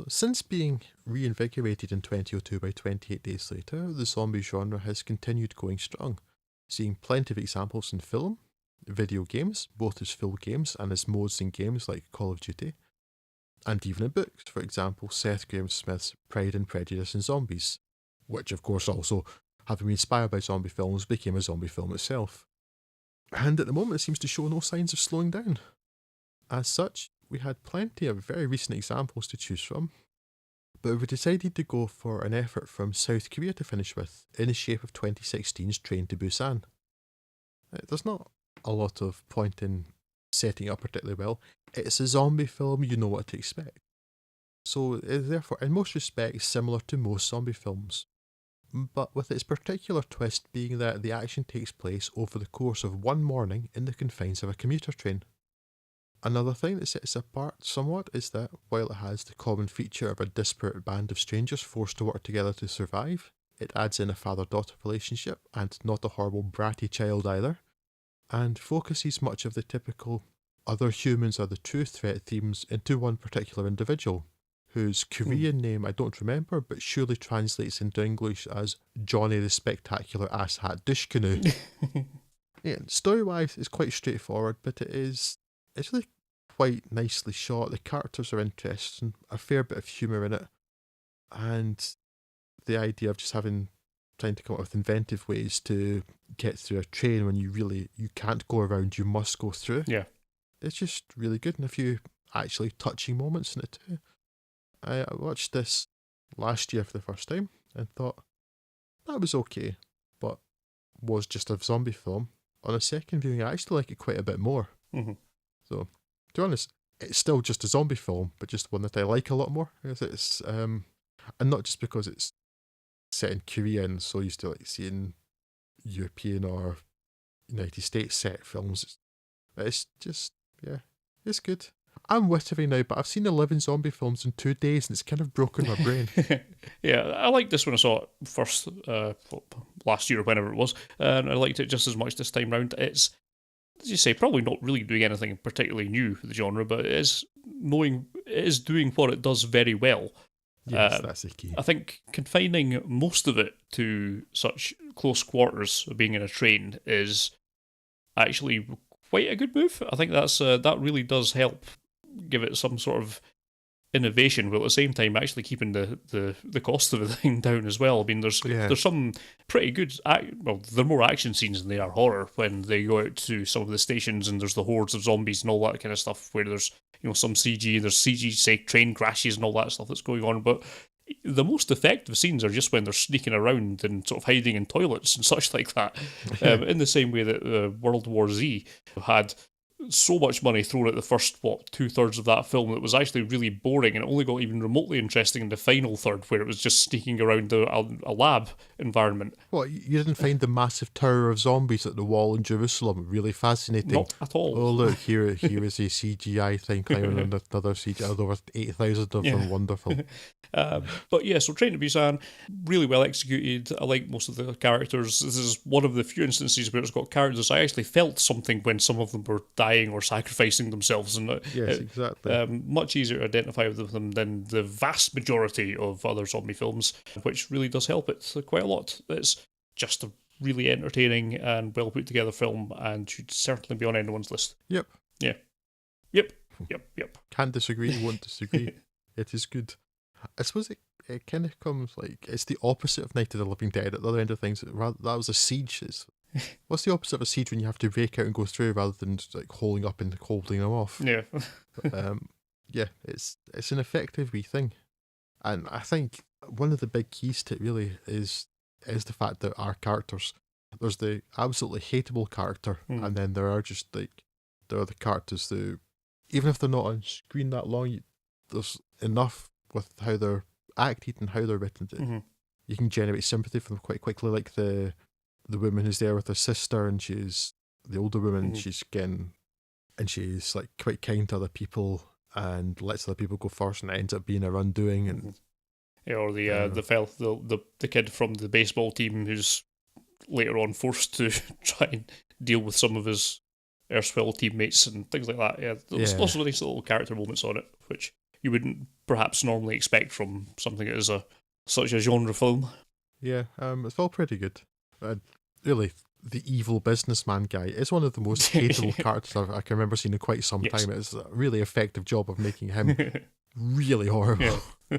Since being reinvigorated in 2002 by 28 Days Later, the zombie genre has continued going strong, seeing plenty of examples in film, video games, both as full games and as modes in games like Call of Duty, and even in books, for example, Seth Graham Smith's Pride and Prejudice and Zombies, which of course also, having been inspired by zombie films, became a zombie film itself. And at the moment it seems to show no signs of slowing down. As such, we had plenty of very recent examples to choose from, but we decided to go for an effort from South Korea to finish with, in the shape of 2016's Train to Busan. There's not a lot of point in setting it up particularly well. It's a zombie film, you know what to expect. So it is therefore, in most respects, similar to most zombie films, but with its particular twist being that the action takes place over the course of one morning in the confines of a commuter train. Another thing that sets it apart somewhat is that, while it has the common feature of a disparate band of strangers forced to work together to survive, it adds in a father-daughter relationship, and not a horrible bratty child either, and focuses much of the typical other humans are the true threat themes into one particular individual, whose Korean name I don't remember, but surely translates into English as Johnny the Spectacular Asshat Dushkanu. Yeah, story-wise, it's quite straightforward, but it's really quite nicely shot. The characters are interesting, a fair bit of humour in it, and the idea of just trying to come up with inventive ways to get through a train when you can't go around, you must go through. Yeah. It's just really good, and a few actually touching moments in it too. I watched this last year for the first time and thought that was okay, but was just a zombie film. On a second viewing, I actually like it quite a bit more. Mm-hmm. So, to be honest, it's still just a zombie film, but just one that I like a lot more. Because it's and not just because it's set in Korea and so used to like seeing European or United States set films. It's just it's good. I'm wittery now, but I've seen 11 zombie films in 2 days and it's kind of broken my brain. Yeah, I liked this when I saw it first last year or whenever it was, and I liked it just as much this time round. It's, as you say, probably not really doing anything particularly new for the genre, but it is doing what it does very well. Yes, that's the key. I think confining most of it to such close quarters of being in a train is actually quite a good move. I think that really does help give it some sort of innovation, while at the same time actually keeping the cost of the thing down as well. I mean, there's some pretty good, they're more action scenes than they are horror when they go out to some of the stations and there's the hordes of zombies and all that kind of stuff, where there's some CG, there's CG, say, train crashes and all that stuff that's going on, but the most effective scenes are just when they're sneaking around and sort of hiding in toilets and such like that. In the same way that World War Z had so much money thrown at the first, 2/3 of that film that was actually really boring, and it only got even remotely interesting in the final third, where it was just sneaking around a lab environment. What, you didn't find the massive tower of zombies at the wall in Jerusalem really fascinating? Not at all. Oh look, here is a CGI thing climbing on another CGI. There were 8,000 of them, wonderful. But yeah, so Train to Busan, really well executed. I like most of the characters. This is one of the few instances where it's got characters I actually felt something when some of them were dying or sacrificing themselves, and yes, exactly. Much easier to identify with them than the vast majority of other zombie films, which really does help it quite a lot. It's just a really entertaining and well put together film, and should certainly be on anyone's list. Yep. Yeah. Yep. Can't disagree, won't disagree. It is good. I suppose it kind of comes like, it's the opposite of Night of the Living Dead at the other end of things. That was a siege. What's the opposite of a siege when you have to break out and go through rather than just like holding up and holding them off? Yeah. But, it's an effective wee thing. And I think one of the big keys to it really is the fact that our characters, there's the absolutely hateable character, and then there are the characters who, even if they're not on screen that long, there's enough with how they're acted and how they're written that you can generate sympathy for them quite quickly. Like the woman who's there with her sister, and she's the older woman, she's like quite kind to other people and lets other people go first, and it ends up being her undoing. And or the kid from the baseball team who's later on forced to try and deal with some of his erstwhile teammates and things like that. Yeah, there's lots of nice little character moments on it, which you wouldn't perhaps normally expect from something that is such a genre film. Yeah, it's all pretty good. Really, the evil businessman guy is one of the most hateable characters I can remember seeing in quite some Yes. time. It's a really effective job of making him really horrible. Yeah.